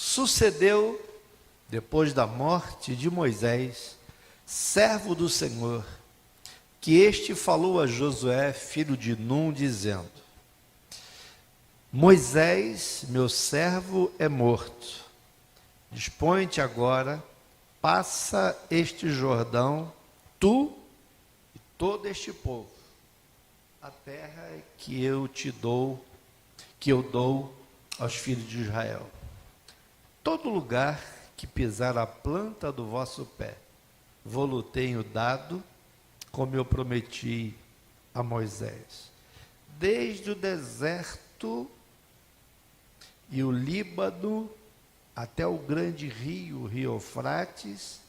Sucedeu, depois da morte de Moisés, servo do Senhor, que este falou a Josué, filho de Num, dizendo: Moisés, meu servo, é morto. Dispõe-te agora, passa este Jordão, tu e todo este povo, a terra que eu te dou, que eu dou aos filhos de Israel. Todo lugar que pisar a planta do vosso pé, vou-lo tenho dado, como eu prometi a Moisés. Desde o deserto e o Líbano, até o grande rio, o rio Eufrates,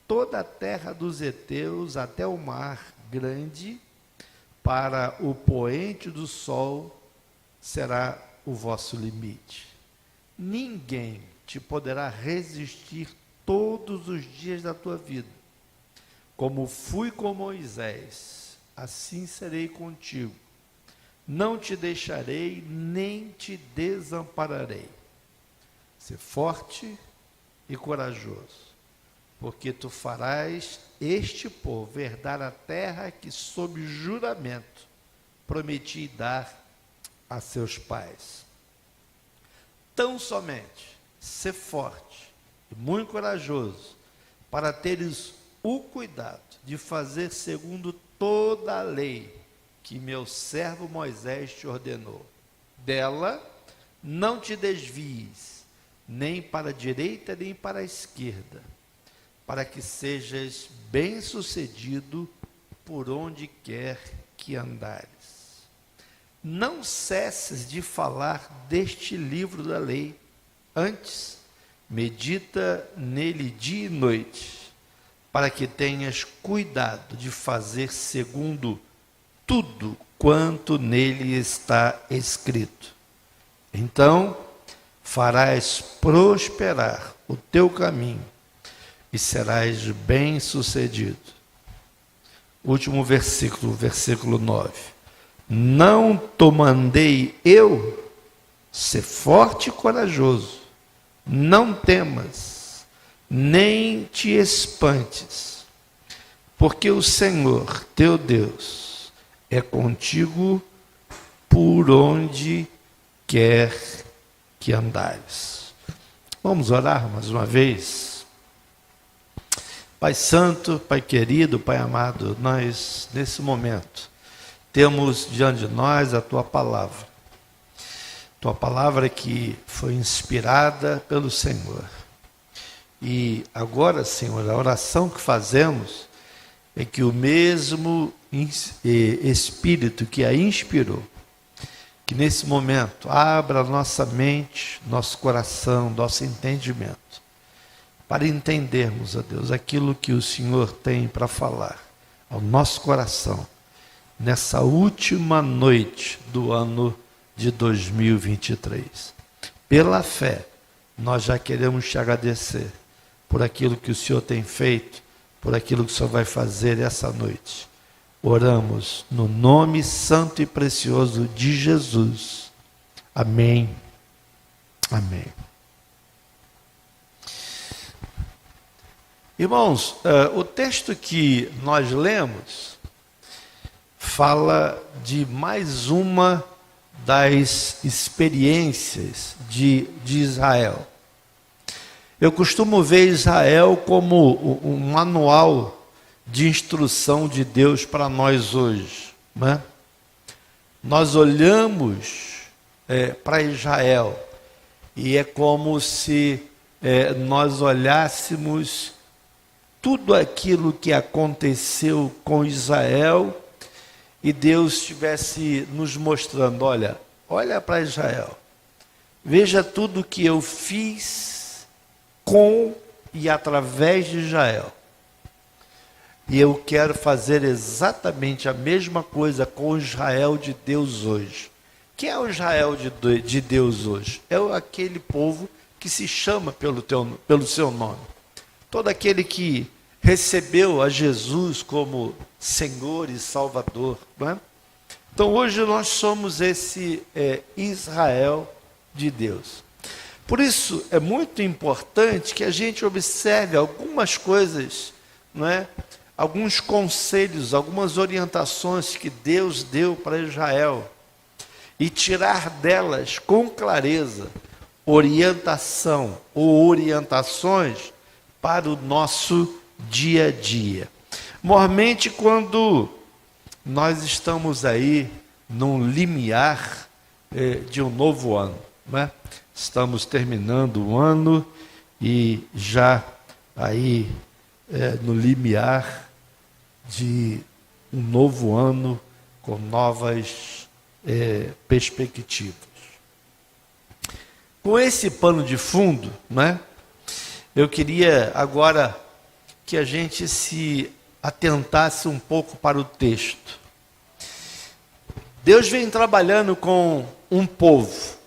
toda a terra dos heteus, até o mar grande, para o poente do sol, será o vosso limite. Ninguém te poderá resistir todos os dias da tua vida. Como fui com Moisés, assim serei contigo. Não te deixarei, nem te desampararei. Sê forte e corajoso, porque tu farás este povo herdar a terra que, sob juramento, prometi dar a seus pais. Tão somente sê forte e muito corajoso, para teres o cuidado de fazer segundo toda a lei que meu servo Moisés te ordenou. Dela não te desvies, nem para a direita, nem para a esquerda, para que sejas bem-sucedido por onde quer que andares. Não cesses de falar deste livro da lei, antes medita nele dia e noite, para que tenhas cuidado de fazer segundo tudo quanto nele está escrito. Então farás prosperar o teu caminho e serás bem-sucedido. Último versículo, versículo 9. Não te mandei eu? Sê forte e corajoso, não temas, nem te espantes, porque o Senhor teu Deus é contigo por onde quer que andares. Vamos orar mais uma vez. Pai Santo, Pai querido, Pai amado, nós nesse momento temos diante de nós a Tua palavra. Tua palavra que foi inspirada pelo Senhor. E agora, Senhor, a oração que fazemos é que o mesmo Espírito que a inspirou, que nesse momento abra nossa mente, nosso coração, nosso entendimento, para entendermos, ó Deus, aquilo que o Senhor tem para falar ao nosso coração, nessa última noite do ano de 2023. Pela fé, nós já queremos te agradecer por aquilo que o Senhor tem feito, por aquilo que o Senhor vai fazer essa noite. Oramos no nome santo e precioso de Jesus. Amém. Amém. Irmãos, o texto que nós lemos fala de mais uma das experiências de Israel. Eu costumo ver Israel como um manual de instrução de Deus para nós hoje, né? Nós olhamos para Israel e é como se nós olhássemos tudo aquilo que aconteceu com Israel e Deus estivesse nos mostrando, olha para Israel, veja tudo que eu fiz com e através de Israel. E eu quero fazer exatamente a mesma coisa com o Israel de Deus hoje. Quem é o Israel de Deus hoje? É aquele povo que se chama pelo seu nome. Todo aquele que recebeu a Jesus como Senhor e Salvador. Não é? Então hoje nós somos esse Israel de Deus. Por isso é muito importante que a gente observe algumas coisas, não é? Alguns conselhos, algumas orientações que Deus deu para Israel e tirar delas com clareza orientação ou orientações para o nosso dia a dia. Mormente quando nós estamos aí num limiar de um novo ano, né? Estamos terminando o ano e já aí no limiar de um novo ano com novas perspectivas. Com esse pano de fundo, né, eu queria agora que a gente se atentasse um pouco para o texto. Deus vem trabalhando com um povo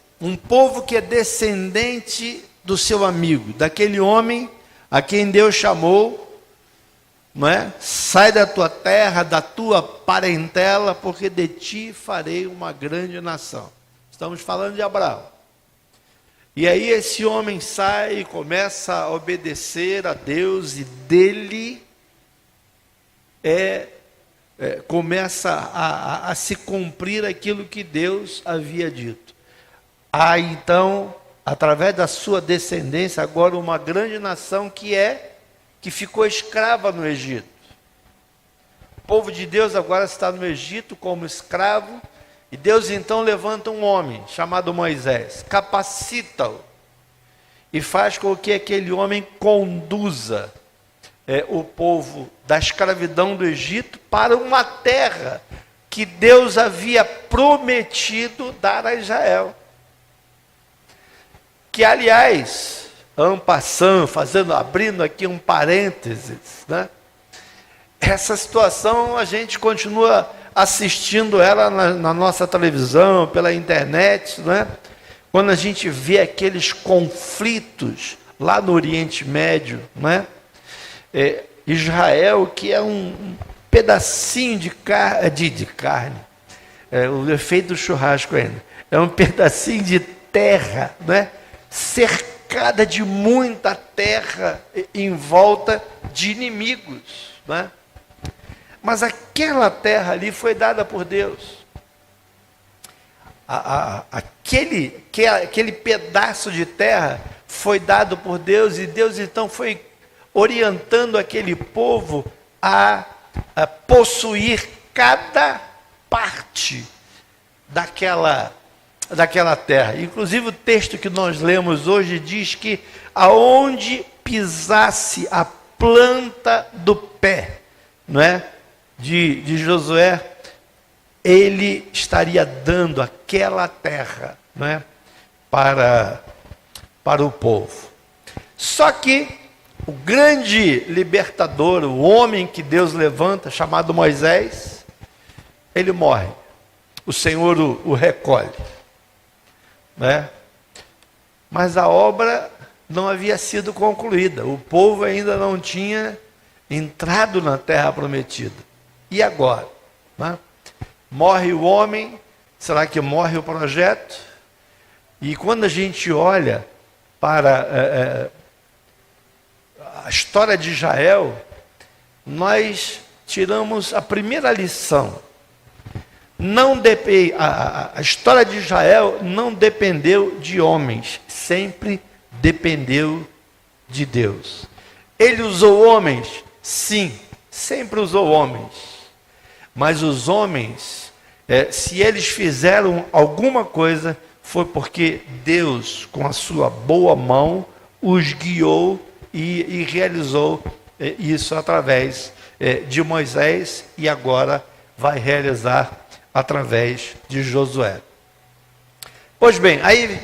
que é descendente do seu amigo, daquele homem a quem Deus chamou, não é? Sai da tua terra, da tua parentela, porque de ti farei uma grande nação. Estamos falando de Abraão. E aí esse homem sai e começa a obedecer a Deus, e dele começa a se cumprir aquilo que Deus havia dito. Há então, através da sua descendência, agora uma grande nação que ficou escrava no Egito. O povo de Deus agora está no Egito como escravo, e Deus então levanta um homem chamado Moisés, capacita-o e faz com que aquele homem conduza o povo da escravidão do Egito para uma terra que Deus havia prometido dar a Israel. Que, aliás, en passant, abrindo aqui um parênteses, né? Essa situação a gente continua assistindo ela na nossa televisão, pela internet, né? Quando a gente vê aqueles conflitos lá no Oriente Médio, né? Israel, que é um pedacinho de carne, o efeito do churrasco ainda, é um pedacinho de terra, né? Cercada de muita terra em volta de inimigos, né? Mas aquela terra ali foi dada por Deus. Aquele pedaço de terra foi dado por Deus, e Deus então foi orientando aquele povo a possuir cada parte daquela terra. Inclusive o texto que nós lemos hoje diz que aonde pisasse a planta do pé, não é? De Josué, ele estaria dando aquela terra, não é? para o povo. Só que o grande libertador, o homem que Deus levanta, chamado Moisés, ele morre. O Senhor o recolhe, né? Mas a obra não havia sido concluída. O povo ainda não tinha entrado na terra prometida. E agora? Né? Morre o homem, será que morre o projeto? E quando a gente olha para a história de Israel, nós tiramos a primeira lição. A história de Israel não dependeu de homens, sempre dependeu de Deus. Ele usou homens? Sim, sempre usou homens. Mas os homens, se eles fizeram alguma coisa, foi porque Deus, com a sua boa mão, os guiou e realizou isso através de Moisés, e agora vai realizar através de Josué. Pois bem, aí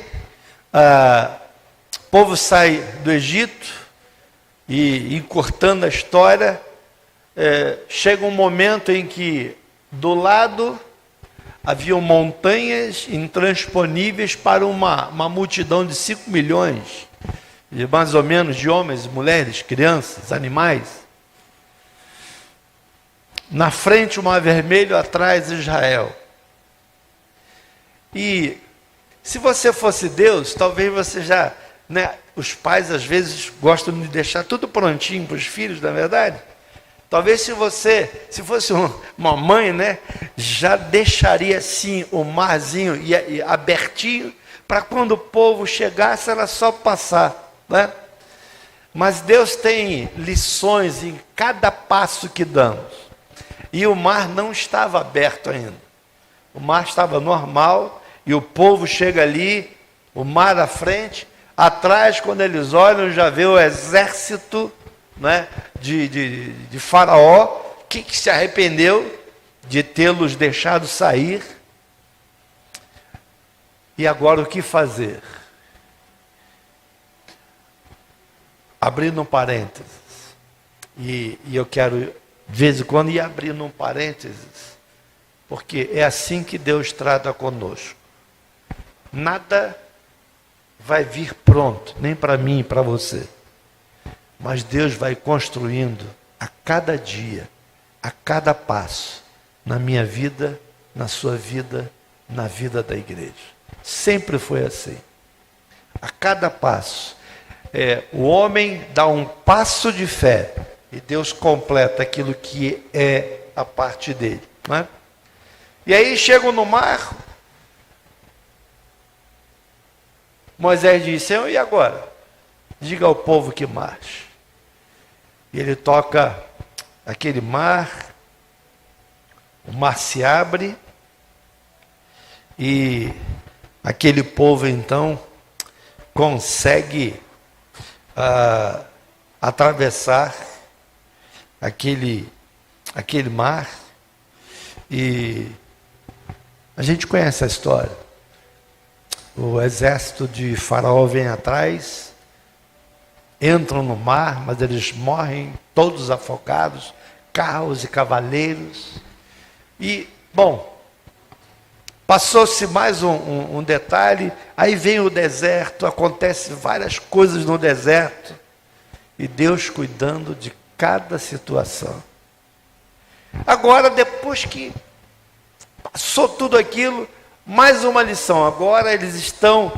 o povo sai do Egito, e encurtando a história, chega um momento em que do lado haviam montanhas intransponíveis para uma multidão de 5 milhões, mais ou menos, de homens, mulheres, crianças, animais. Na frente o Mar Vermelho, atrás Israel. E se você fosse Deus, talvez você já né? Os pais às vezes gostam de deixar tudo prontinho para os filhos, não é verdade? Talvez se fosse uma mãe, né, já deixaria assim o marzinho e abertinho, para quando o povo chegasse, era só passar, né? Mas Deus tem lições em cada passo que damos. E o mar não estava aberto ainda. O mar estava normal, e o povo chega ali, o mar à frente, atrás, quando eles olham, já vê o exército, né, de Faraó, que se arrependeu de tê-los deixado sair. E agora o que fazer? Abrindo um parênteses, e eu quero, de vez em quando, ir abrindo um parênteses, porque é assim que Deus trata conosco. Nada vai vir pronto, nem para mim, nem para você. Mas Deus vai construindo a cada dia, a cada passo, na minha vida, na sua vida, na vida da igreja. Sempre foi assim. A cada passo. O homem dá um passo de fé e Deus completa aquilo que é a parte dele. Não é? E aí chegam no mar. Moisés disse: Senhor, e agora? Diga ao povo que marche. E ele toca aquele mar, o mar se abre, e aquele povo então consegue atravessar aquele mar. E a gente conhece a história. O exército de Faraó vem atrás, entram no mar, mas eles morrem todos afogados, carros e cavaleiros. E, bom, passou-se mais um detalhe, aí vem o deserto, acontece várias coisas no deserto, e Deus cuidando de cada situação. Agora, depois que passou tudo aquilo, mais uma lição. Agora eles estão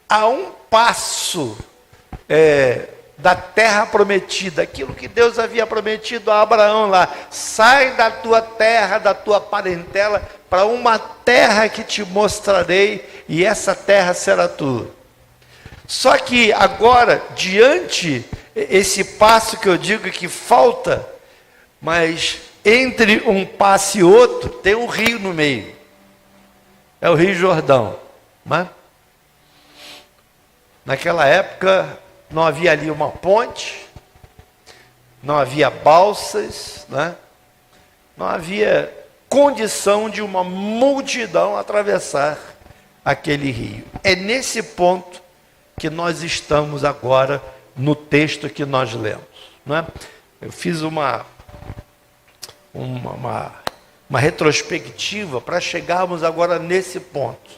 a um passo da terra prometida, aquilo que Deus havia prometido a Abraão lá: sai da tua terra, da tua parentela, para uma terra que te mostrarei, e essa terra será tua. Só que agora, diante esse passo que eu digo que falta, mas entre um passo e outro tem um rio no meio, é o Rio Jordão, né? Naquela época não havia ali uma ponte, não havia balsas, né? Não havia condição de uma multidão atravessar aquele rio. É nesse ponto que nós estamos agora no texto que nós lemos, né? Eu fiz uma retrospectiva para chegarmos agora nesse ponto.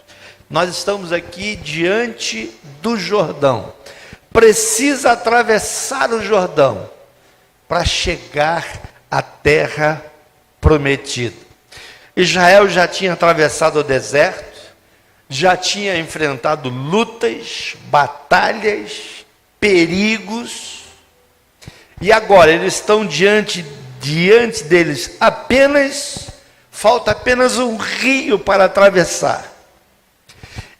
Nós estamos aqui diante do Jordão. Precisa atravessar o Jordão para chegar à terra prometida. Israel já tinha atravessado o deserto, já tinha enfrentado lutas, batalhas, perigos, e agora eles estão diante deles falta apenas um rio para atravessar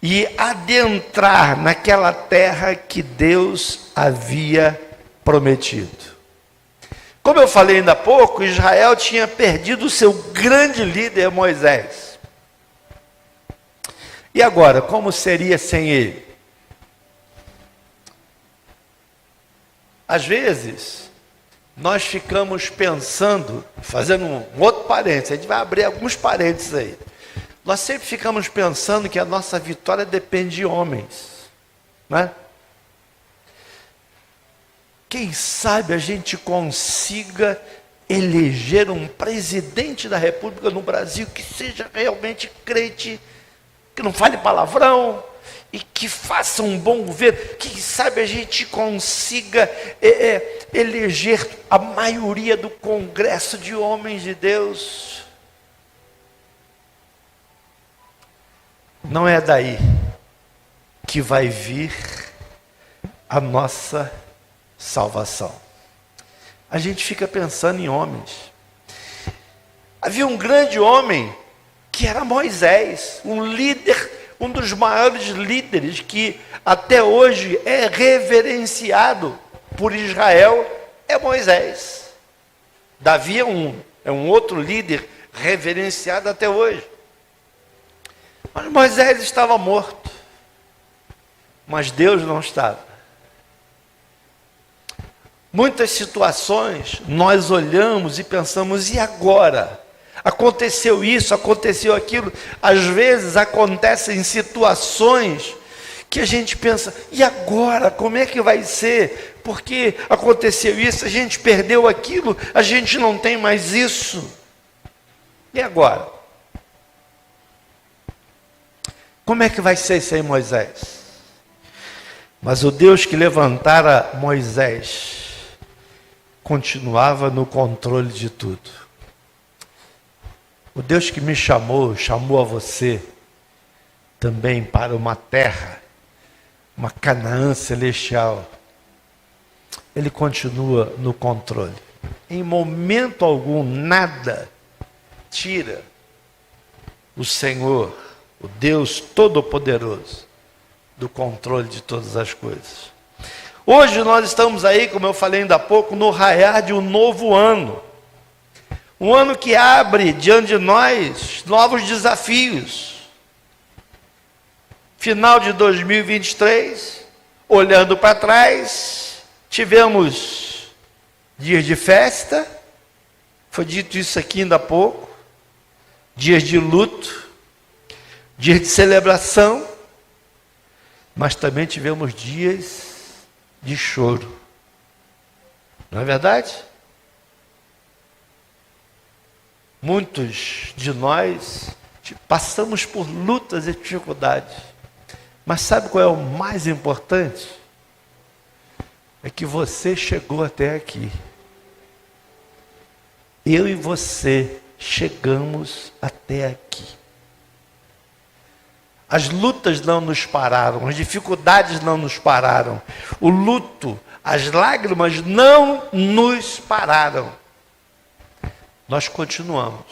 e adentrar naquela terra que Deus havia prometido. Como eu falei ainda há pouco, Israel tinha perdido o seu grande líder Moisés. E agora, como seria sem ele? Às vezes, nós ficamos pensando, fazendo um outro parênteses, a gente vai abrir alguns parênteses aí. Nós sempre ficamos pensando que a nossa vitória depende de homens, né? Quem sabe a gente consiga eleger um presidente da República no Brasil que seja realmente crente, que não fale palavrão e que faça um bom governo. Quem sabe a gente consiga eleger a maioria do Congresso de homens de Deus. Não é daí que vai vir a nossa salvação. A gente fica pensando em homens. Havia um grande homem que era Moisés, um líder, um dos maiores líderes que até hoje é reverenciado por Israel, é Moisés. Davi é um outro líder reverenciado até hoje. Mas Moisés estava morto, mas Deus não estava. Muitas situações nós olhamos e pensamos, e agora? Aconteceu isso, aconteceu aquilo. Às vezes acontecem situações que a gente pensa, e agora? Como é que vai ser? Porque aconteceu isso, a gente perdeu aquilo, a gente não tem mais isso. E agora? Como é que vai ser sem Moisés? Mas o Deus que levantara Moisés continuava no controle de tudo. O Deus que me chamou a você também para uma terra, uma Canaã celestial. Ele continua no controle. Em momento algum, nada tira o Senhor, o Deus Todo-Poderoso, do controle de todas as coisas. Hoje nós estamos aí, como eu falei ainda há pouco, no raiar de um novo ano. Um ano que abre diante de nós novos desafios. Final de 2023, olhando para trás, tivemos dias de festa, foi dito isso aqui ainda há pouco, dias de luto, dias de celebração, mas também tivemos dias de choro. Não é verdade? Muitos de nós passamos por lutas e dificuldades. Mas sabe qual é o mais importante? É que você chegou até aqui. Eu e você chegamos até aqui. As lutas não nos pararam, as dificuldades não nos pararam. O luto, as lágrimas não nos pararam. Nós continuamos.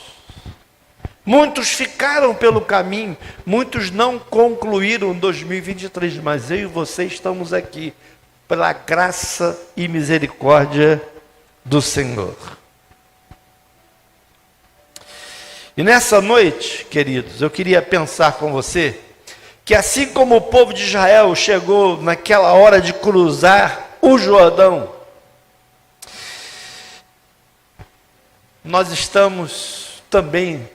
Muitos ficaram pelo caminho, muitos não concluíram 2023, mas eu e você estamos aqui, pela graça e misericórdia do Senhor. E nessa noite, queridos, eu queria pensar com você, que assim como o povo de Israel chegou naquela hora de cruzar o Jordão, nós estamos também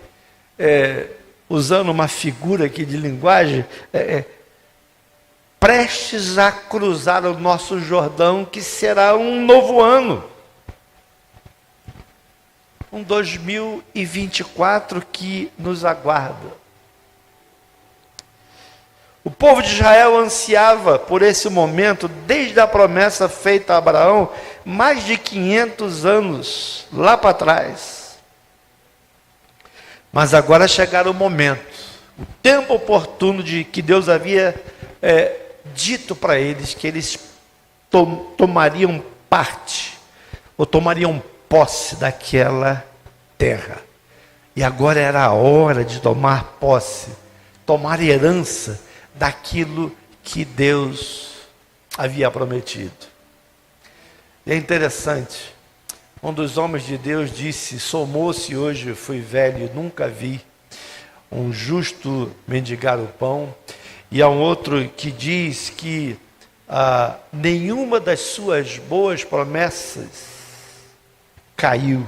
usando uma figura aqui de linguagem, prestes a cruzar o nosso Jordão, que será um novo ano. Um 2024 que nos aguarda. O povo de Israel ansiava por esse momento, desde a promessa feita a Abraão, mais de 500 anos lá para trás. Mas agora chegaram o momento, o tempo oportuno de que Deus havia dito para eles que eles tomariam parte, ou tomariam posse daquela terra. E agora era a hora de tomar posse, tomar herança daquilo que Deus havia prometido. E é interessante, um dos homens de Deus disse: sou moço e hoje fui velho, nunca vi um justo mendigar o pão. E há um outro que diz que nenhuma das suas boas promessas caiu,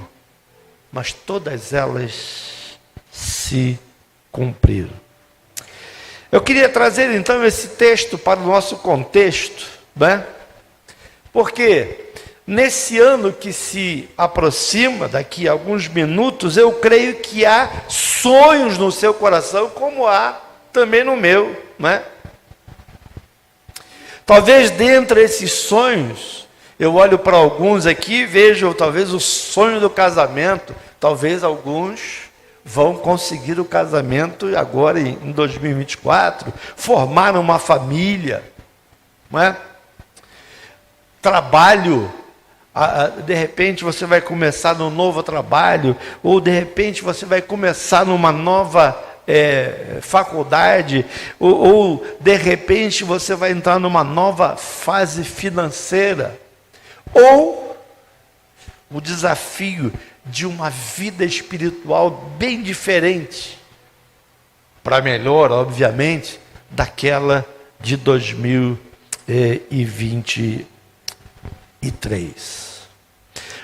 mas todas elas se cumpriram. Eu queria trazer então esse texto para o nosso contexto, né? Porque nesse ano que se aproxima, daqui a alguns minutos, eu creio que há sonhos no seu coração, como há também no meu, né? Talvez dentre esses sonhos, eu olho para alguns aqui e vejo talvez o sonho do casamento. Talvez alguns vão conseguir o casamento agora em 2024, formar uma família, não é? trabalho, de repente você vai começar num novo trabalho, ou de repente você vai começar numa nova faculdade, ou de repente você vai entrar numa nova fase financeira, ou o desafio de uma vida espiritual bem diferente, para melhor, obviamente, daquela de 2023.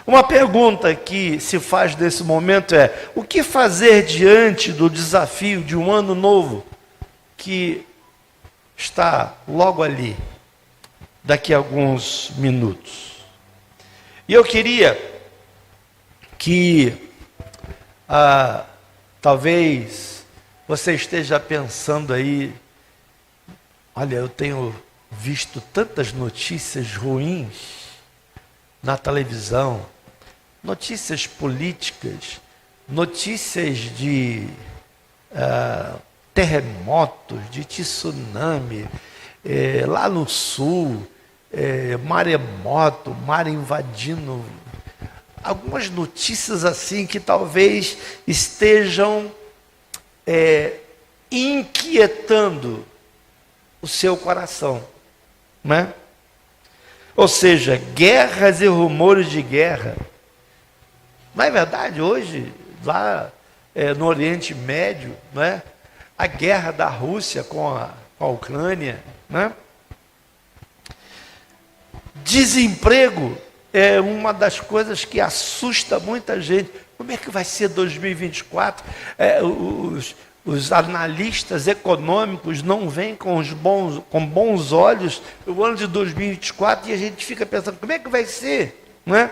Uma pergunta que se faz nesse momento é: o que fazer diante do desafio de um ano novo que está logo ali, daqui a alguns minutos? E eu queria que talvez você esteja pensando aí: olha, eu tenho visto tantas notícias ruins na televisão, notícias políticas, notícias de terremotos, de tsunami, lá no sul, maremoto, mar invadindo. Algumas notícias assim que talvez estejam inquietando o seu coração, né? Ou seja, guerras e rumores de guerra. Não é verdade? Hoje, lá no Oriente Médio, né, a guerra da Rússia com a Ucrânia, né? Desemprego é uma das coisas que assusta muita gente. Como é que vai ser 2024? Os analistas econômicos não veem com bons olhos o ano de 2024 e a gente fica pensando: como é que vai ser? Não é?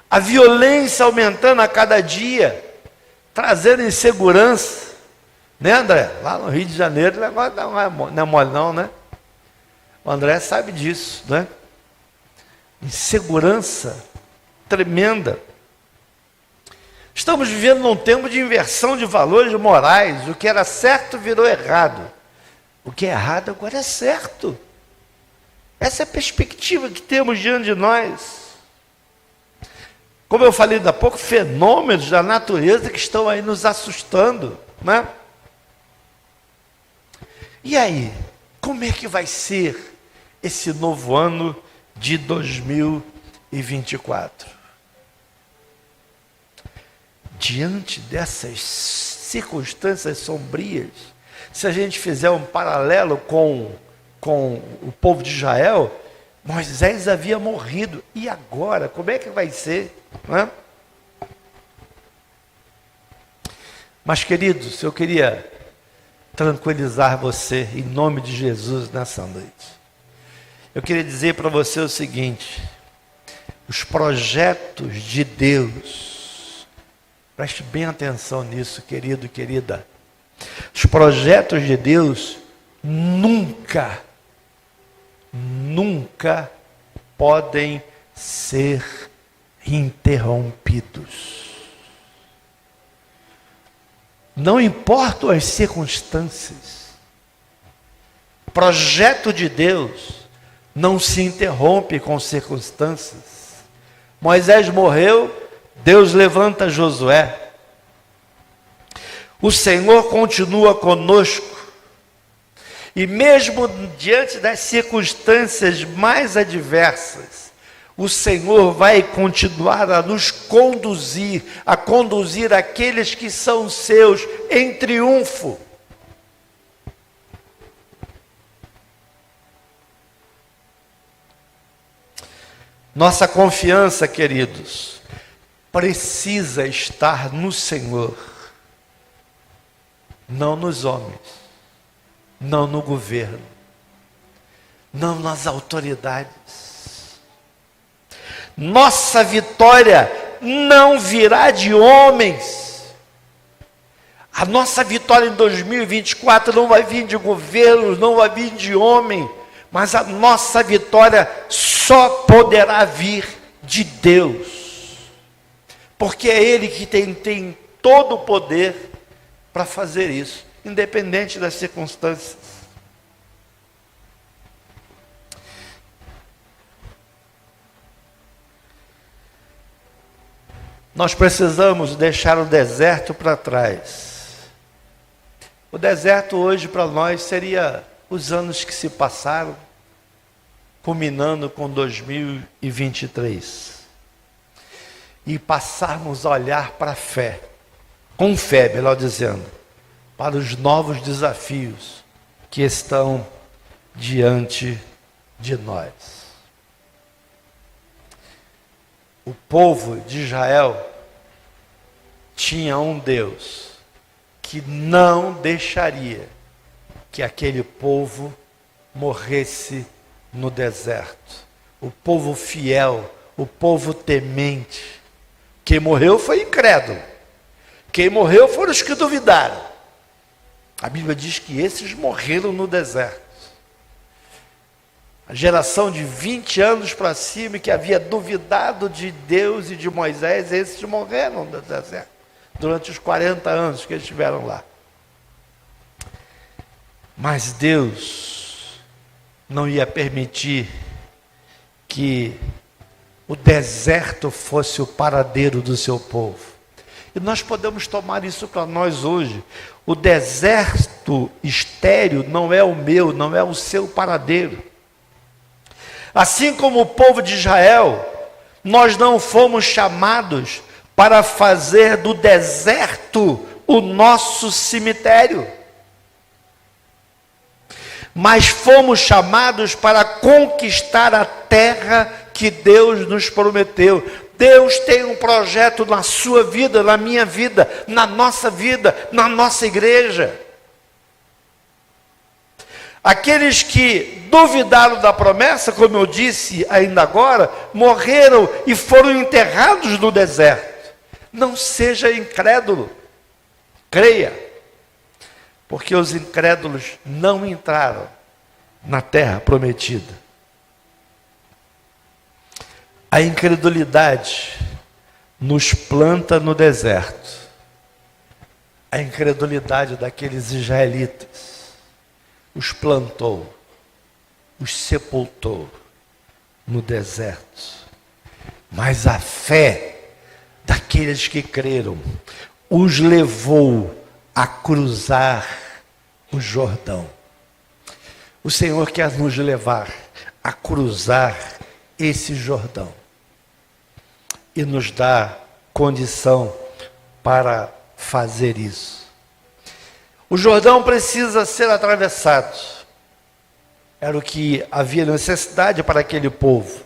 A violência aumentando a cada dia, trazendo insegurança, né, André? Lá no Rio de Janeiro o negócio não é mole não, né? O André sabe disso, né? Insegurança tremenda. Estamos vivendo num tempo de inversão de valores morais. O que era certo virou errado. O que é errado agora é certo. Essa é a perspectiva que temos diante de nós. Como eu falei há pouco, fenômenos da natureza que estão aí nos assustando, né? E aí, como é que vai ser esse novo ano de 2024? Diante dessas circunstâncias sombrias, se a gente fizer um paralelo com o povo de Israel, Moisés havia morrido, e agora, como é que vai ser? Não é? Mas, queridos, eu queria tranquilizar você, em nome de Jesus, nessa noite. Eu queria dizer para você o seguinte: os projetos de Deus, preste bem atenção nisso, querido e querida. Os projetos de Deus nunca podem ser interrompidos. Não importam as circunstâncias. O projeto de Deus não se interrompe com circunstâncias. Moisés morreu, Deus levanta Josué. O Senhor continua conosco. E mesmo diante das circunstâncias mais adversas, o Senhor vai continuar a nos conduzir, a conduzir aqueles que são seus em triunfo. Nossa confiança, queridos, precisa estar no Senhor, não nos homens, não no governo, não nas autoridades. Nossa vitória não virá de homens. A nossa vitória em 2024 não vai vir de governos, não vai vir de homem, mas a nossa vitória só poderá vir de Deus, porque é Ele que tem todo o poder para fazer isso, independente das circunstâncias. nós precisamos deixar o deserto para trás. O deserto hoje para nós seria os anos que se passaram, culminando com 2023. E passarmos a olhar para a fé, com fé, melhor dizendo, para os novos desafios que estão diante de nós. O povo de Israel tinha um Deus que não deixaria que aquele povo morresse no deserto. O povo fiel, o povo temente. Quem morreu foi incrédulo. Quem morreu foram os que duvidaram. A Bíblia diz que esses morreram no deserto. A geração de 20 anos para cima que havia duvidado de Deus e de Moisés, esses morreram no deserto, durante os 40 anos que eles estiveram lá. Mas Deus não ia permitir que o deserto fosse o paradeiro do seu povo. E nós podemos tomar isso para nós hoje. O deserto estéril não é o meu, não é o seu paradeiro. Assim como o povo de Israel, nós não fomos chamados para fazer do deserto o nosso cemitério, mas fomos chamados para conquistar a terra que Deus nos prometeu. Deus tem um projeto na sua vida, na minha vida, na nossa igreja. Aqueles que duvidaram da promessa, como eu disse ainda agora, morreram e foram enterrados no deserto. Não seja incrédulo, creia, porque os incrédulos não entraram na terra prometida. A incredulidade nos planta no deserto. A incredulidade daqueles israelitas os plantou, os sepultou no deserto. Mas a fé daqueles que creram os levou a cruzar o Jordão. O Senhor quer nos levar a cruzar esse Jordão e nos dá condição para fazer isso. O Jordão precisa ser atravessado. Era o que havia necessidade para aquele povo.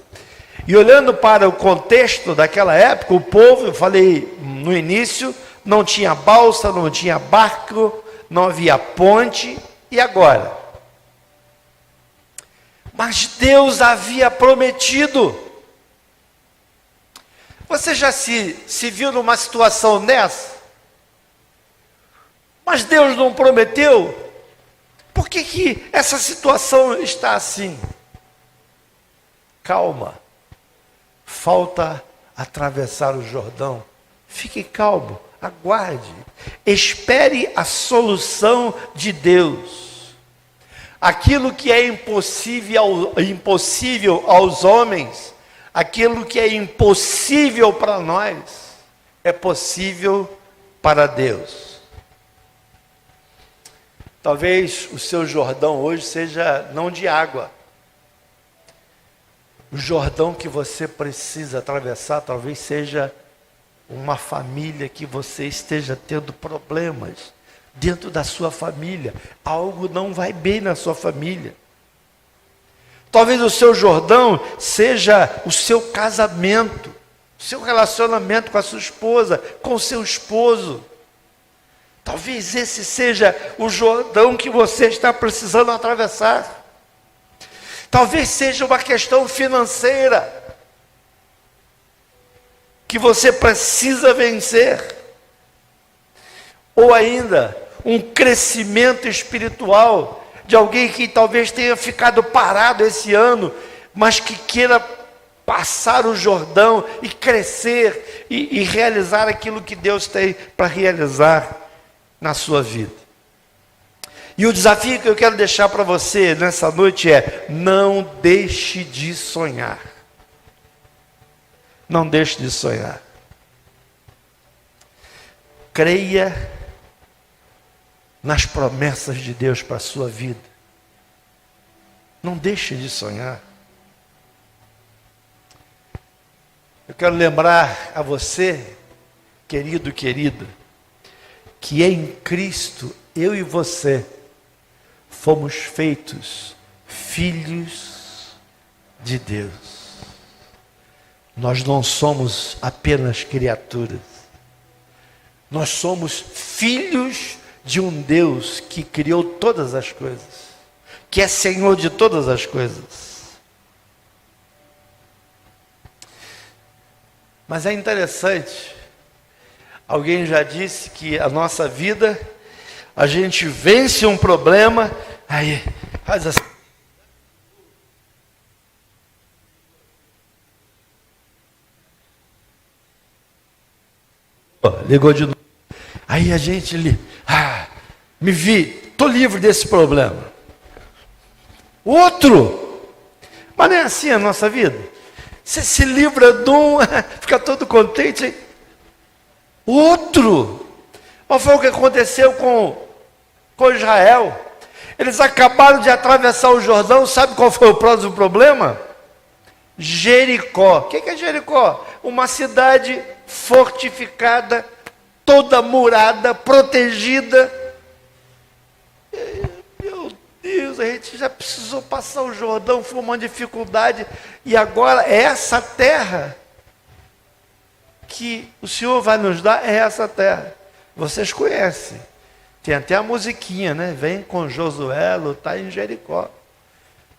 E olhando para o contexto daquela época, o povo, eu falei no início, não tinha balsa, não tinha barco, não havia ponte. E agora? Mas Deus havia prometido. Você já se viu numa situação dessa? Mas Deus não prometeu? Por que essa situação está assim? Calma. Falta atravessar o Jordão. Fique calmo, aguarde. Espere a solução de Deus. Aquilo que é impossível aos homens, aquilo que é impossível para nós, é possível para Deus. Talvez o seu Jordão hoje seja não de água. O Jordão que você precisa atravessar talvez seja uma família que você esteja tendo problemas dentro da sua família. Algo não vai bem na sua família. Talvez o seu Jordão seja o seu casamento, o seu relacionamento com a sua esposa, com o seu esposo. Talvez esse seja o Jordão que você está precisando atravessar. Talvez seja uma questão financeira que você precisa vencer. Ou ainda, um crescimento espiritual de alguém que talvez tenha ficado parado esse ano, mas que queira passar o Jordão e crescer e realizar aquilo que Deus tem para realizar na sua vida. E o desafio que eu quero deixar para você nessa noite é: não deixe de sonhar. Não deixe de sonhar. creia nas promessas de Deus para a sua vida. Não deixe de sonhar. Eu quero lembrar a você, querido, querida, que em Cristo, eu e você, fomos feitos filhos de Deus. Nós não somos apenas criaturas. Nós somos filhos de um Deus que criou todas as coisas, que é Senhor de todas as coisas. Mas é interessante, alguém já disse que a nossa vida, a gente vence um problema, aí faz assim. Ligou de novo. Aí a gente me vi, estou livre desse problema. Outro, mas não é assim a nossa vida. Você se livra de um, fica todo contente. Outro, qual foi o que aconteceu com Israel? Eles acabaram de atravessar o Jordão, sabe qual foi o próximo problema? Jericó. O que é Jericó? Uma cidade fortificada, toda murada, protegida. Meu Deus, a gente já precisou passar o Jordão, foi uma dificuldade, e agora é essa terra que o Senhor vai nos dar, é essa terra. Vocês conhecem, tem até a musiquinha, né? Vem com Josué lutar em Jericó,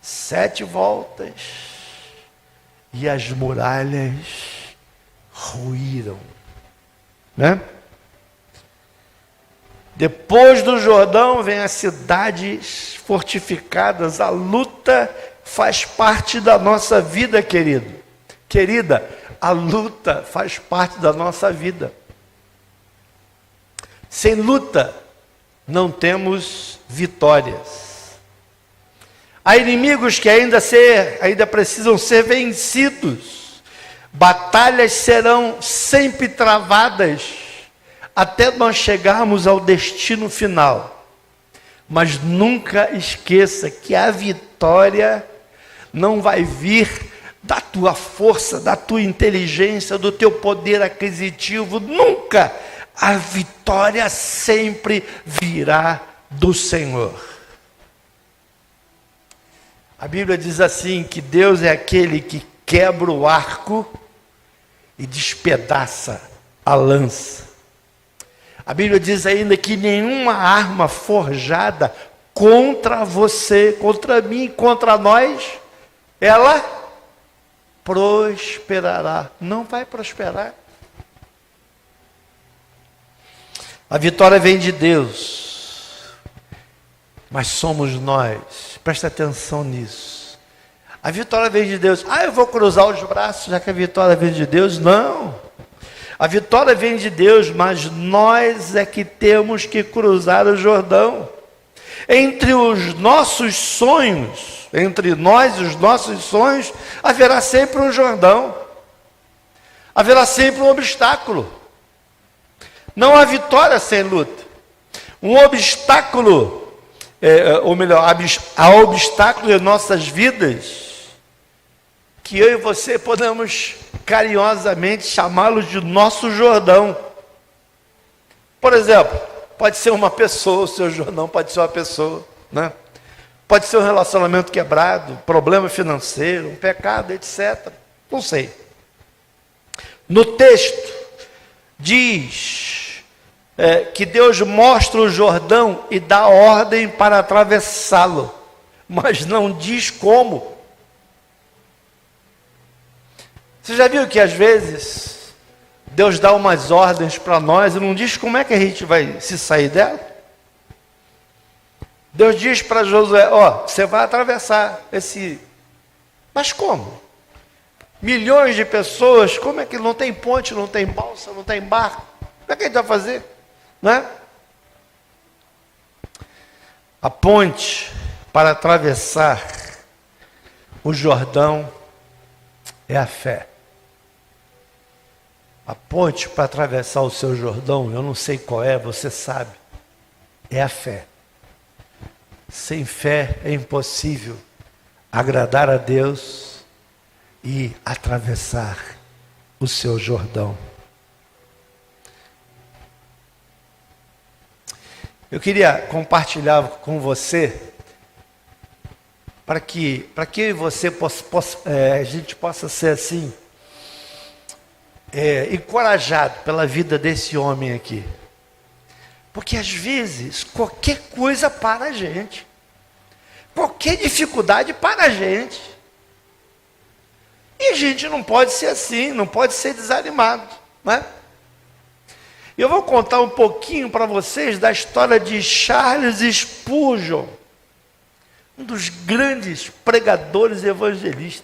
7 voltas, e as muralhas ruíram, né? Depois do Jordão vem as cidades fortificadas. A luta faz parte da nossa vida, querido. Querida, a luta faz parte da nossa vida. Sem luta não temos vitórias. Há inimigos que ainda precisam ser vencidos. Batalhas serão sempre travadas até nós chegarmos ao destino final. Mas nunca esqueça que a vitória não vai vir da tua força, da tua inteligência, do teu poder aquisitivo. Nunca. A vitória sempre virá do Senhor. A Bíblia diz assim, que Deus é aquele que quebra o arco e despedaça a lança. A Bíblia diz ainda que nenhuma arma forjada contra você, contra mim, contra nós, ela prosperará. Não vai prosperar. A vitória vem de Deus, mas somos nós. Presta atenção nisso. A vitória vem de Deus. Eu vou cruzar os braços, já que a vitória vem de Deus. Não. A vitória vem de Deus, mas nós é que temos que cruzar o Jordão. Entre os nossos sonhos, entre nós e os nossos sonhos, haverá sempre um Jordão. Haverá sempre um obstáculo. Não há vitória sem luta. Um obstáculo, ou melhor, há obstáculo em nossas vidas, que eu e você podemos carinhosamente chamá-los de nosso Jordão. Por exemplo, pode ser uma pessoa, o seu Jordão pode ser uma pessoa, né? Pode ser um relacionamento quebrado, problema financeiro, um pecado, etc. Não sei. No texto diz que Deus mostra o Jordão e dá ordem para atravessá-lo, mas não diz como. Você já viu que às vezes Deus dá umas ordens para nós e não diz como é que a gente vai se sair dela? Deus diz para Josué, você vai atravessar esse... Mas como? Milhões de pessoas, como é que não tem ponte, não tem balsa, não tem barco? Como é que a gente vai fazer? Né? A ponte para atravessar o Jordão é a fé. A ponte para atravessar o seu Jordão, eu não sei qual é, você sabe, é a fé. Sem fé é impossível agradar a Deus e atravessar o seu Jordão. Eu queria compartilhar com você, para que eu e você a gente possa ser assim, encorajado pela vida desse homem aqui. Porque às vezes, qualquer coisa para a gente. Qualquer dificuldade para a gente. E a gente não pode ser assim, não pode ser desanimado, não é? Eu vou contar um pouquinho para vocês da história de Charles Spurgeon, um dos grandes pregadores evangelistas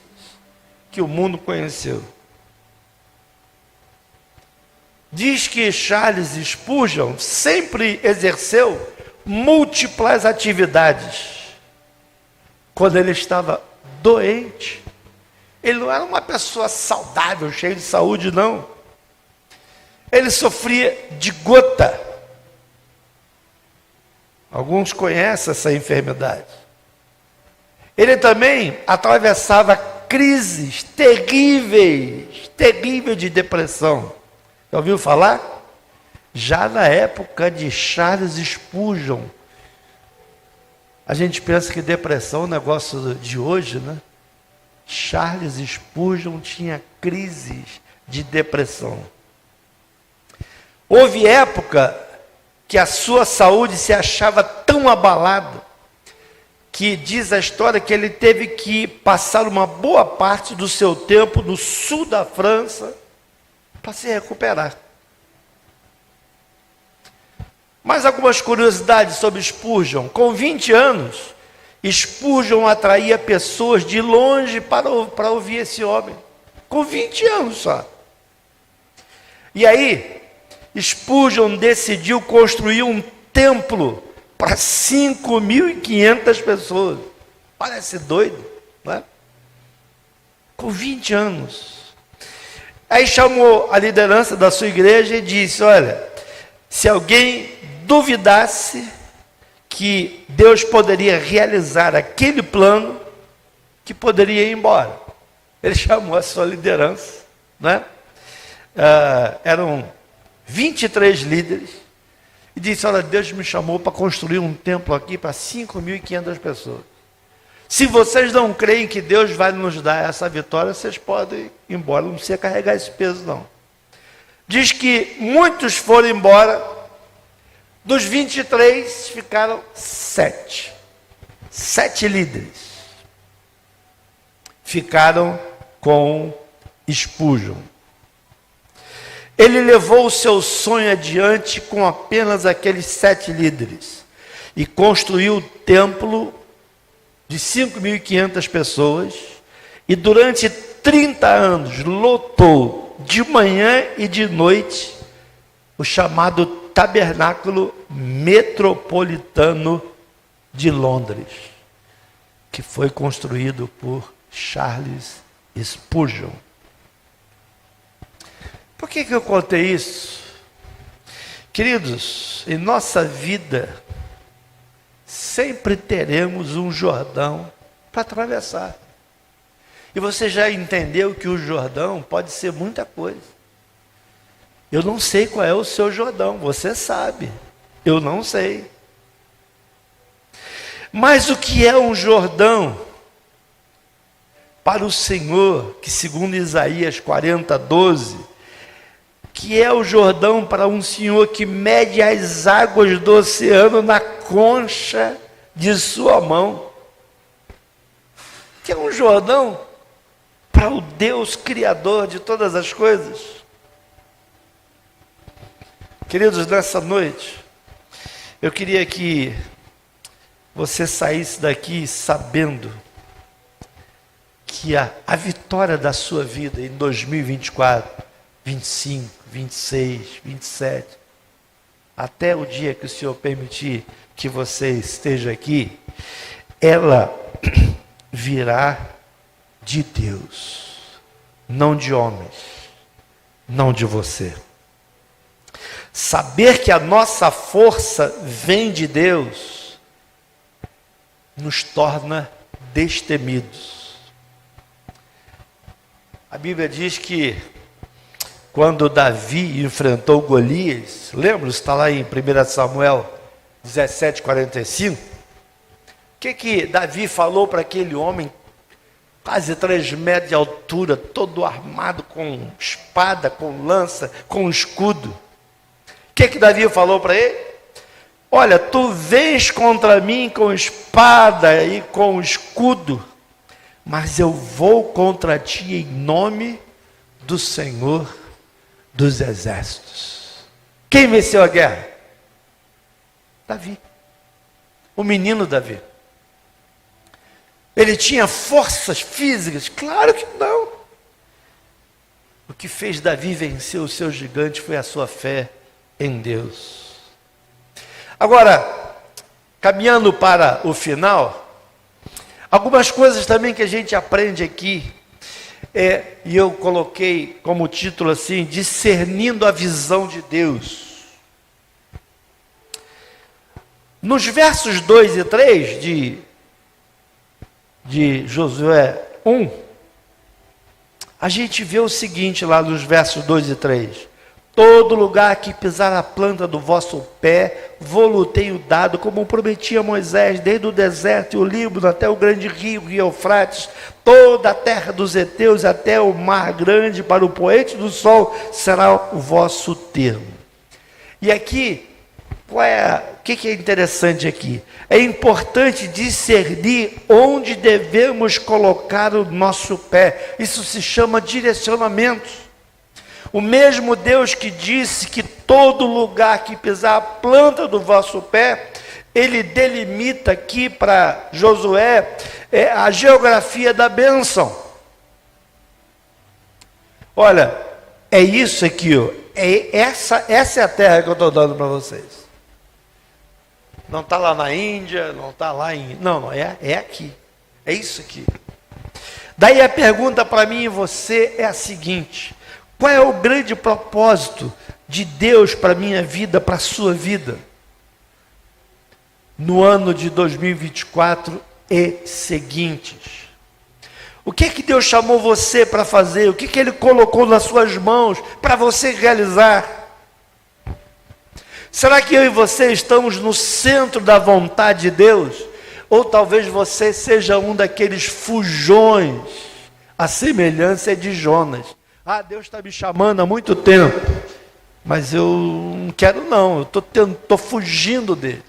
que o mundo conheceu. Diz que Charles Spurgeon sempre exerceu múltiplas atividades. Quando ele estava doente, ele não era uma pessoa saudável, cheia de saúde, não. Ele sofria de gota. Alguns conhecem essa enfermidade. Ele também atravessava crises terríveis de depressão. Já ouviu falar? Já na época de Charles Spurgeon. A gente pensa que depressão é um negócio de hoje, né? Charles Spurgeon tinha crises de depressão. Houve época que a sua saúde se achava tão abalada, que diz a história que ele teve que passar uma boa parte do seu tempo no sul da França para se recuperar. Mais algumas curiosidades sobre Spurgeon. Com 20 anos, Spurgeon atraía pessoas de longe para ouvir esse homem. Com 20 anos só. E aí, Spurgeon decidiu construir um templo para 5.500 pessoas. Parece doido, não é? Com 20 anos. Aí chamou a liderança da sua igreja e disse: olha, se alguém duvidasse que Deus poderia realizar aquele plano, que poderia ir embora. Ele chamou a sua liderança, né? Eram 23 líderes, e disse: olha, Deus me chamou para construir um templo aqui para 5.500 pessoas. Se vocês não creem que Deus vai nos dar essa vitória, vocês podem ir embora, não precisa carregar esse peso não. Diz que muitos foram embora. Dos 23 ficaram 7. 7 líderes ficaram com Spurgeon. Ele levou o seu sonho adiante com apenas aqueles 7 líderes e construiu o templo de 5.500 pessoas, e durante 30 anos lotou de manhã e de noite o chamado Tabernáculo Metropolitano de Londres, que foi construído por Charles Spurgeon. Por que eu contei isso? Queridos, em nossa vida, sempre teremos um Jordão para atravessar. E você já entendeu que o Jordão pode ser muita coisa. Eu não sei qual é o seu Jordão, você sabe. Eu não sei. Mas o que é um Jordão para o Senhor, que segundo Isaías 40:12, que é o Jordão para um Senhor que mede as águas do oceano na concha de sua mão. Que é um Jordão para o Deus Criador de todas as coisas. Queridos, nessa noite, eu queria que você saísse daqui sabendo que a vitória da sua vida em 2024, 25, 26, 27, até o dia que o Senhor permitir que você esteja aqui, ela virá de Deus, não de homens, não de você. Saber que a nossa força vem de Deus nos torna destemidos. A Bíblia diz que quando Davi enfrentou Golias, lembra? Está lá em 1 Samuel 17:45. O que Davi falou para aquele homem, quase 3 metros de altura, todo armado com espada, com lança, com escudo? O que Davi falou para ele? Olha, tu vens contra mim com espada e com escudo, mas eu vou contra ti em nome do Senhor dos Exércitos. Quem venceu a guerra? Davi. O menino Davi. Ele tinha forças físicas? Claro que não. O que fez Davi vencer o seu gigante foi a sua fé em Deus. Agora, caminhando para o final, algumas coisas também que a gente aprende aqui, e eu coloquei como título assim, discernindo a visão de Deus. Nos versos 2 e 3 de Josué 1, a gente vê o seguinte lá nos versos 2 e 3. Todo lugar que pisar a planta do vosso pé, vou-lo tenho dado, como prometi a Moisés, desde o deserto e o Líbano até o grande rio Eufrates, toda a terra dos heteus até o mar grande, para o poente do sol, será o vosso termo. E aqui, o que é interessante aqui? É importante discernir onde devemos colocar o nosso pé. Isso se chama direcionamento. O mesmo Deus que disse que todo lugar que pisar a planta do vosso pé, ele delimita aqui para Josué a geografia da bênção. Olha, é isso aqui, ó. Essa é a terra que eu estou dando para vocês. Não está lá na Índia, não está lá em... Não, é aqui. É isso aqui. Daí a pergunta para mim e você é a seguinte: qual é o grande propósito de Deus para a minha vida, para a sua vida, no ano de 2024 e seguintes? O que Deus chamou você para fazer? O que Ele colocou nas suas mãos para você realizar? Será que eu e você estamos no centro da vontade de Deus? Ou talvez você seja um daqueles fujões, a semelhança de Jonas. Ah, Deus está me chamando há muito tempo, mas eu não quero não, eu estou fugindo dele.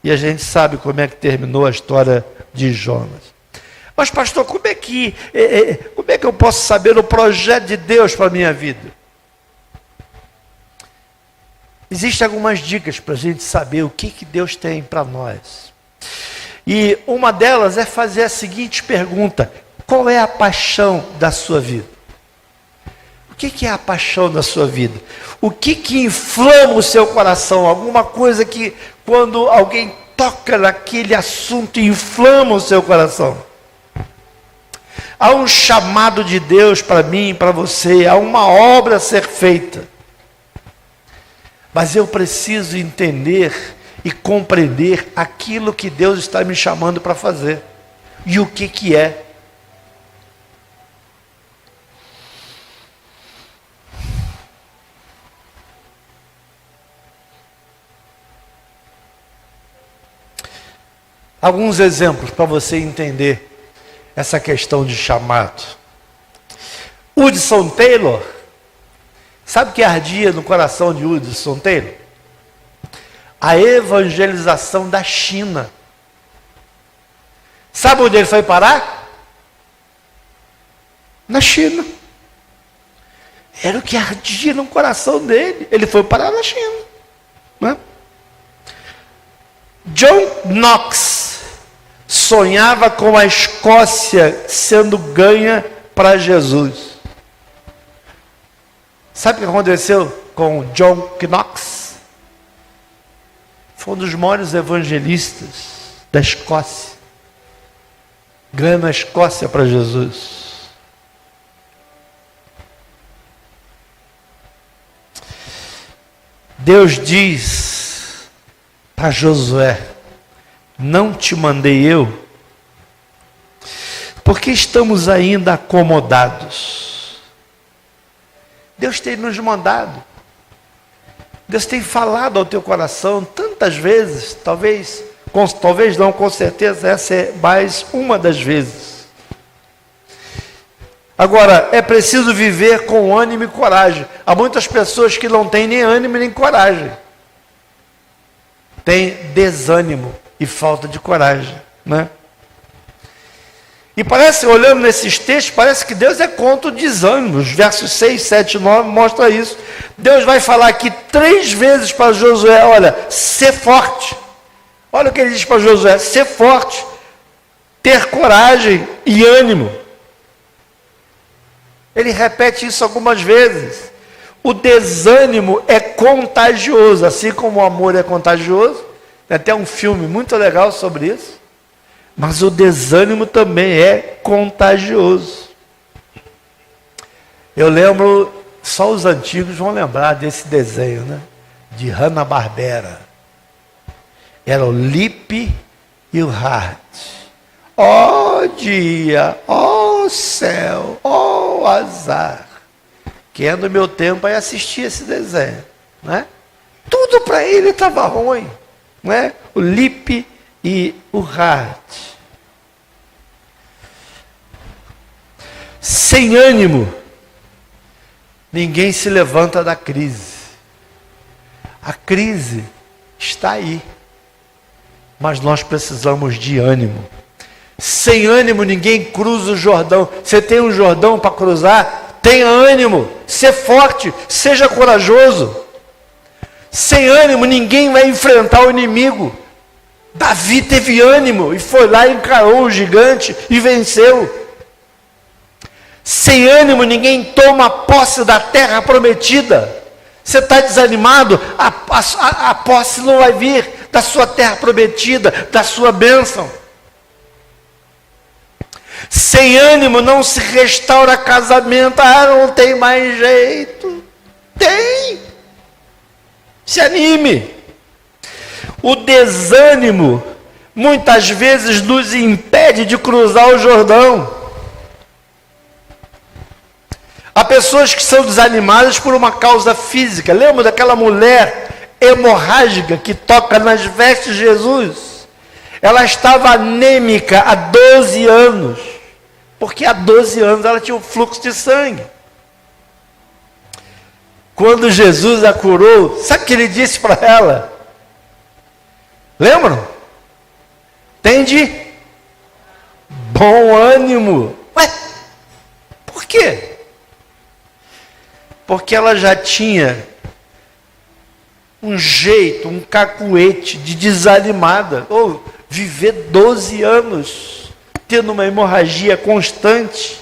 E a gente sabe como é que terminou a história de Jonas. Mas pastor, como é que eu posso saber o projeto de Deus para a minha vida? Existem algumas dicas para a gente saber o que Deus tem para nós. E uma delas é fazer a seguinte pergunta: qual é a paixão da sua vida? O que é a paixão da sua vida? O que inflama o seu coração? Alguma coisa que, quando alguém toca naquele assunto, inflama o seu coração? Há um chamado de Deus para mim e para você, há uma obra a ser feita. Mas eu preciso entender e compreender aquilo que Deus está me chamando para fazer. E o que é? Alguns exemplos para você entender essa questão de chamado. Hudson Taylor, sabe o que ardia no coração de Hudson Taylor? A evangelização da China. Sabe onde ele foi parar? Na China. Era o que ardia no coração dele. Ele foi parar na China, né? John Knox sonhava com a Escócia sendo ganha para Jesus. Sabe o que aconteceu com John Knox? Foi um dos maiores evangelistas da Escócia, ganhando a Escócia para Jesus. Deus diz para Josué: não te mandei eu, porque estamos ainda acomodados. Deus tem nos mandado, Deus tem falado ao teu coração tantas vezes, talvez não, com certeza essa é mais uma das vezes. Agora, é preciso viver com ânimo e coragem. Há muitas pessoas que não têm nem ânimo nem coragem. Tem desânimo e falta de coragem, né? E parece, olhando nesses textos, parece que Deus é contra o desânimo. Os versos 6, 7 e 9 mostram isso. Deus vai falar aqui 3 vezes para Josué: olha, ser forte. Olha o que ele diz para Josué: ser forte, ter coragem e ânimo. Ele repete isso algumas vezes. O desânimo é contagioso, assim como o amor é contagioso. Tem até um filme muito legal sobre isso. Mas o desânimo também é contagioso. Eu lembro, só os antigos vão lembrar desse desenho, né? De Hanna-Barbera. Era o Lip e o Hart. Ó dia, ó céu, ó azar. Quem é do meu tempo aí assistia esse desenho, né? Tudo para ele estava ruim, né? O Lip e o Hart. Sem ânimo, ninguém se levanta da crise. A crise está aí, mas nós precisamos de ânimo. Sem ânimo ninguém cruza o Jordão. Você tem um Jordão para cruzar? Tenha ânimo, ser forte, seja corajoso. Sem ânimo ninguém vai enfrentar o inimigo. Davi teve ânimo e foi lá, encarou o gigante e venceu. Sem ânimo ninguém toma posse da terra prometida. Você está desanimado, a posse não vai vir da sua terra prometida, da sua bênção. Sem ânimo não se restaura casamento. Ah, não tem mais jeito. Tem. Se anime. O desânimo muitas vezes nos impede de cruzar o Jordão. Há pessoas que são desanimadas por uma causa física. Lembra daquela mulher hemorrágica que toca nas vestes de Jesus? Ela estava anêmica há 12 anos. Porque há 12 anos ela tinha um fluxo de sangue. Quando Jesus a curou, sabe o que ele disse para ela? Lembram? Tende bom ânimo. Ué, por quê? Porque ela já tinha um jeito, um cacuete de desanimada. Ou viver 12 anos tendo uma hemorragia constante.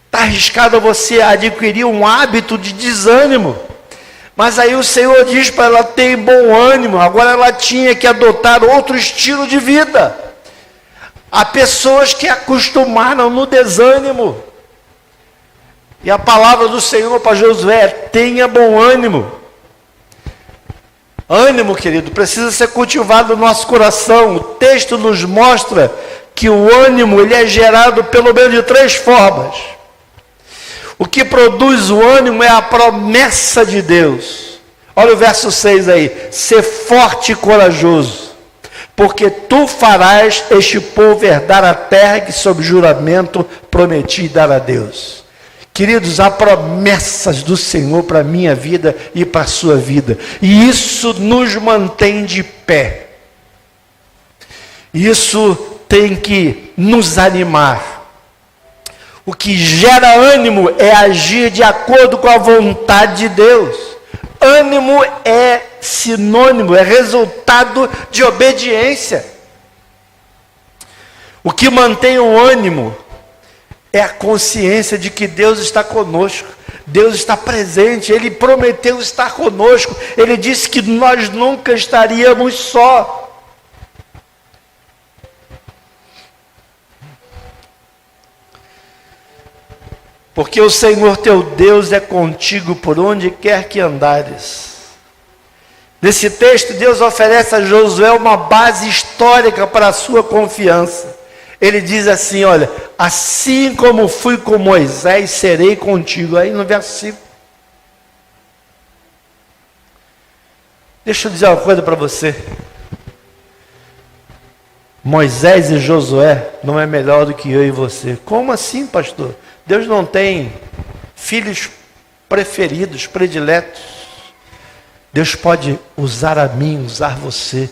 Está arriscado você adquirir um hábito de desânimo. Mas aí o Senhor diz para ela ter bom ânimo. Agora ela tinha que adotar outro estilo de vida. Há pessoas que acostumaram no desânimo. E a palavra do Senhor para Josué: tenha bom ânimo. Ânimo, querido, precisa ser cultivado no nosso coração. O texto nos mostra que o ânimo ele é gerado pelo menos de 3 formas. O que produz o ânimo é a promessa de Deus. Olha o verso 6 aí: ser forte e corajoso, porque tu farás este povo herdar a terra que sob juramento prometi dar a Deus. Queridos, há promessas do Senhor para a minha vida e para a sua vida. E isso nos mantém de pé. Isso tem que nos animar. O que gera ânimo é agir de acordo com a vontade de Deus. Ânimo é sinônimo, é resultado de obediência. O que mantém o ânimo é a consciência de que Deus está conosco, Deus está presente, Ele prometeu estar conosco, Ele disse que nós nunca estaríamos só. Porque o Senhor teu Deus é contigo por onde quer que andares. Nesse texto, Deus oferece a Josué uma base histórica para a sua confiança. Ele diz assim, olha, assim como fui com Moisés, serei contigo. Aí no versículo. Deixa eu dizer uma coisa para você. Moisés e Josué não é melhor do que eu e você. Como assim, pastor? Deus não tem filhos preferidos, prediletos. Deus pode usar a mim, usar você,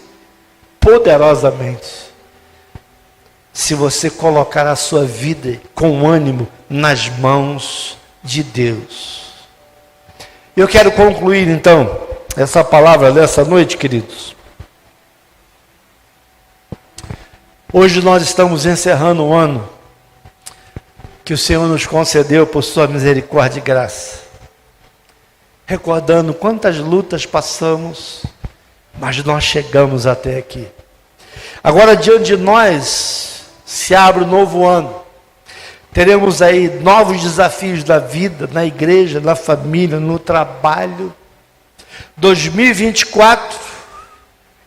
poderosamente, se você colocar a sua vida com ânimo nas mãos de Deus. Eu quero concluir então essa palavra dessa noite, queridos. Hoje nós estamos encerrando o ano que o Senhor nos concedeu por sua misericórdia e graça. Recordando quantas lutas passamos, mas nós chegamos até aqui. Agora diante de nós se abre um novo ano. Teremos aí novos desafios da vida, na igreja, na família, no trabalho. 2024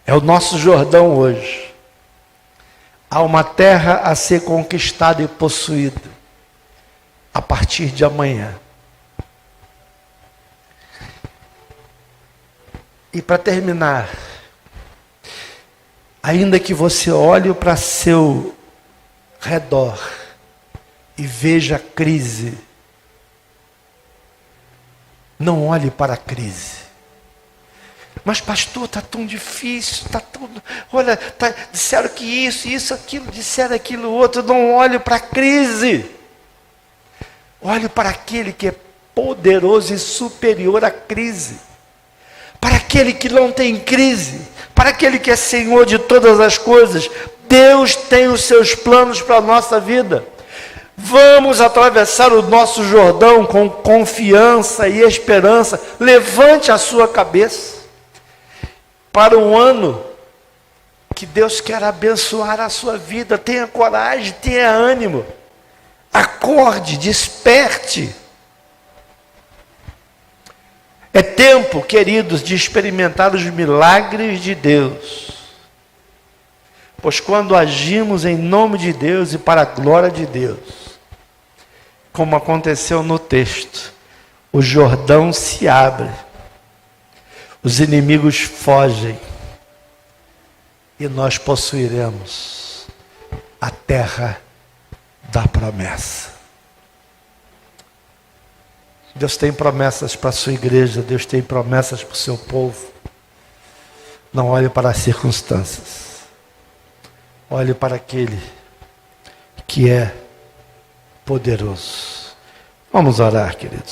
é o nosso Jordão hoje. Há uma terra a ser conquistada e possuída a partir de amanhã. E para terminar, ainda que você olhe para seu redor e veja a crise, não olhe para a crise. Mas pastor, está tão difícil, está tudo. Olha, disseram que isso, aquilo, disseram aquilo outro. Não olhe para a crise. Olhe para aquele que é poderoso e superior à crise. Para aquele que não tem crise, para aquele que é Senhor de todas as coisas. Deus tem os seus planos para a nossa vida. Vamos atravessar o nosso Jordão com confiança e esperança. Levante a sua cabeça para um ano que Deus quer abençoar a sua vida. Tenha coragem, tenha ânimo. Acorde, desperte. É tempo, queridos, de experimentar os milagres de Deus. Pois quando agimos em nome de Deus e para a glória de Deus, como aconteceu no texto, o Jordão se abre, os inimigos fogem, e nós possuiremos a terra da promessa. Deus tem promessas para a sua igreja, Deus tem promessas para o seu povo. Não olhe para as circunstâncias. Olhe para aquele que é poderoso. Vamos orar, queridos.